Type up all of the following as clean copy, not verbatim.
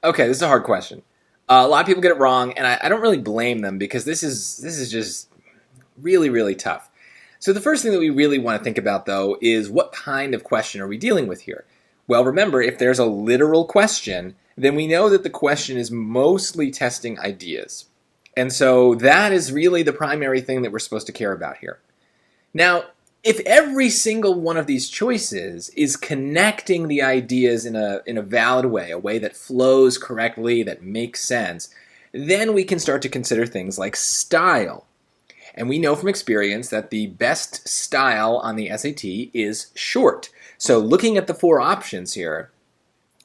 Okay, this is a hard question. A lot of people get it wrong, and I don't really blame them because this is just really, really tough. So the first thing that we really want to think about, though, is what kind of question are we dealing with here? Well, remember, if there's a literal question, then we know that the question is mostly testing ideas. And so that is really the primary thing that we're supposed to care about here. Now, if every single one of these choices is connecting the ideas in a valid way, a way that flows correctly, that makes sense, then we can start to consider things like style. And we know from experience that the best style on the SAT is short. So looking at the four options here,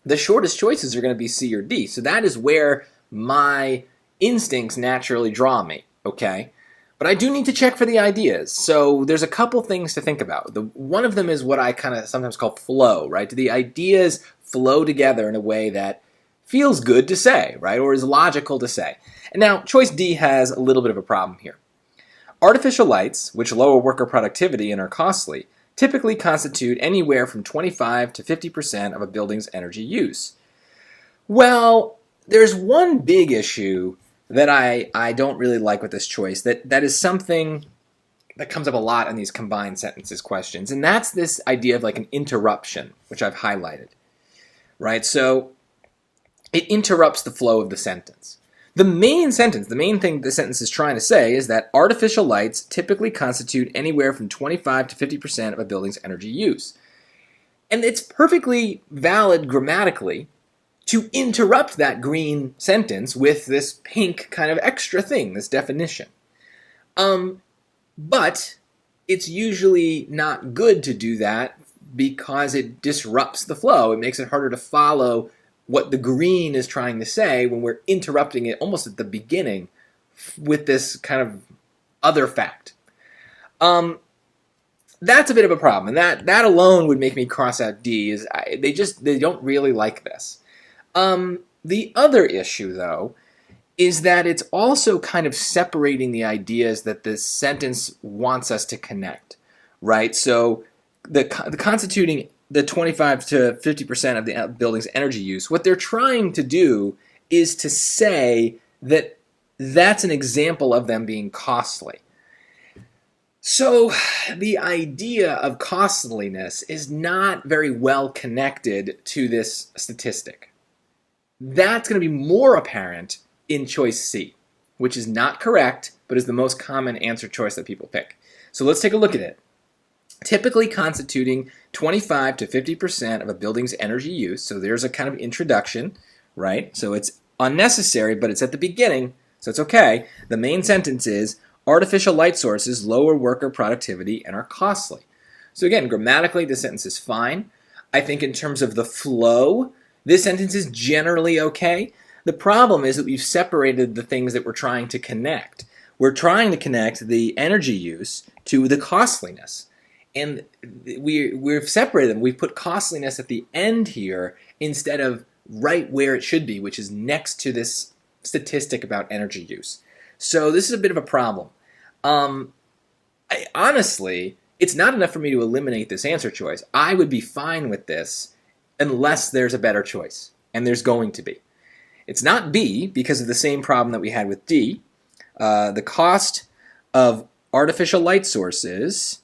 the shortest choices are going to be C or D. So that is where my instincts naturally draw me, okay? But I do need to check for the ideas. So there's a couple things to think about. One of them is what I kind of sometimes call flow, right? Do the ideas flow together in a way that feels good to say, right? Or is logical to say? And now, choice D has a little bit of a problem here. Artificial lights, which lower worker productivity and are costly, typically constitute anywhere from 25 to 50% of a building's energy use. Well, there's one big issue that I don't really like with this choice. That is something that comes up a lot in these combined sentences questions, and that's this idea of like an interruption, which I've highlighted, right? So it interrupts the flow of the sentence. The main sentence, the main thing the sentence is trying to say is that artificial lights typically constitute anywhere from 25 to 50% of a building's energy use. And it's perfectly valid grammatically to interrupt that green sentence with this pink kind of extra thing, this definition. But it's usually not good to do that because it disrupts the flow. It makes it harder to follow what the green is trying to say when we're interrupting it almost at the beginning with this kind of other fact. That's a bit of a problem, and that alone would make me cross out D. They don't really like this. The other issue, though, is that it's also kind of separating the ideas that this sentence wants us to connect, right? So the constituting the 25 to 50% of the building's energy use, what they're trying to do is to say that that's an example of them being costly. So the idea of costliness is not very well connected to this statistic. That's going to be more apparent in choice C, which is not correct, but is the most common answer choice that people pick. So let's take a look at it. Typically constituting 25 to 50% of a building's energy use. So there's a kind of introduction, right? So it's unnecessary, but it's at the beginning, so it's okay. The main sentence is, artificial light sources lower worker productivity and are costly. So again, grammatically, the sentence is fine. I think in terms of the flow, this sentence is generally okay. The problem is that we've separated the things that we're trying to connect. We're trying to connect the energy use to the costliness. And we've separated them. We've put costliness at the end here instead of right where it should be, which is next to this statistic about energy use. So this is a bit of a problem. Honestly, it's not enough for me to eliminate this answer choice. I would be fine with this unless there's a better choice, and there's going to be. It's not B because of the same problem that we had with D. The cost of artificial light sources,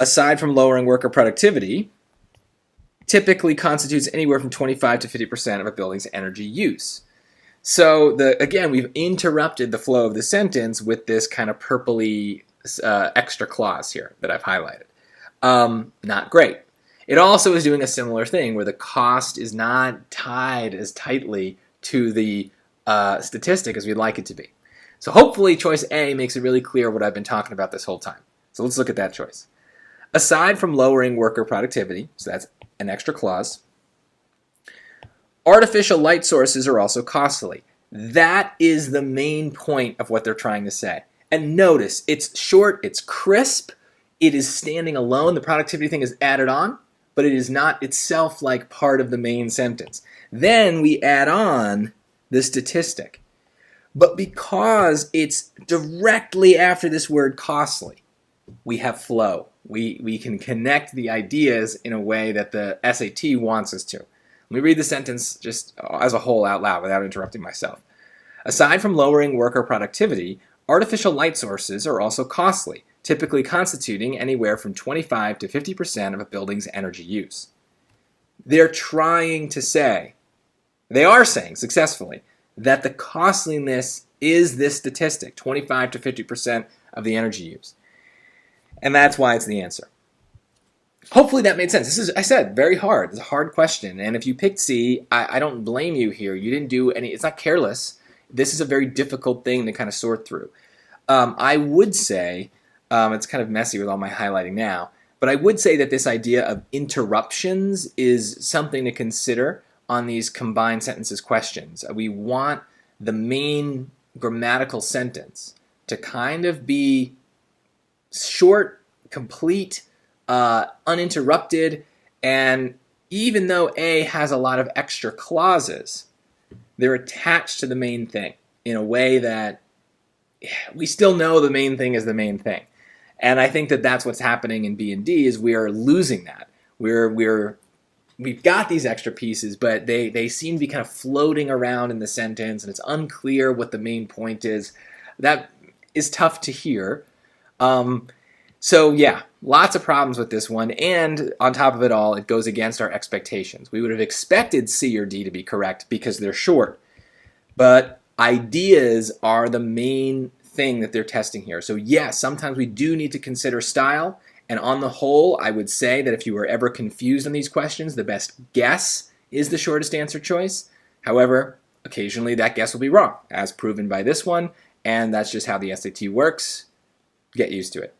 aside from lowering worker productivity, typically constitutes anywhere from 25 to 50% of a building's energy use. So again, we've interrupted the flow of the sentence with this kind of purpley extra clause here that I've highlighted. Not great. It also is doing a similar thing where the cost is not tied as tightly to the statistic as we'd like it to be. So hopefully choice A makes it really clear what I've been talking about this whole time. So let's look at that choice. Aside from lowering worker productivity, so that's an extra clause, artificial light sources are also costly. That is the main point of what they're trying to say. And notice, it's short, it's crisp, it is standing alone, the productivity thing is added on, but it is not itself like part of the main sentence. Then we add on the statistic. But because it's directly after this word costly, we have flow. We can connect the ideas in a way that the SAT wants us to. Let me read the sentence just as a whole out loud without interrupting myself. Aside from lowering worker productivity, artificial light sources are also costly, typically constituting anywhere from 25 to 50% of a building's energy use. They're trying to say, they are saying successfully, that the costliness is this statistic, 25 to 50% of the energy use. And that's why it's the answer. Hopefully that made sense. This is, I said, very hard. It's a hard question. And if you picked C, I don't blame you here. You didn't do any, it's not careless. This is a very difficult thing to kind of sort through. I would say, it's kind of messy with all my highlighting now, but I would say that this idea of interruptions is something to consider on these combined sentences questions. We want the main grammatical sentence to kind of be short, complete, uninterrupted, and even though A has a lot of extra clauses, they're attached to the main thing in a way that we still know the main thing is the main thing. And I think that that's what's happening in B and D is we are losing that. We've got these extra pieces, but they seem to be kind of floating around in the sentence, and it's unclear what the main point is. That is tough to hear. So yeah, lots of problems with this one, and on top of it all, it goes against our expectations. We would have expected C or D to be correct because they're short, but ideas are the main thing that they're testing here. So yes, sometimes we do need to consider style, and on the whole, I would say that if you were ever confused on these questions, the best guess is the shortest answer choice. However, occasionally that guess will be wrong, as proven by this one, and that's just how the SAT works. Get used to it.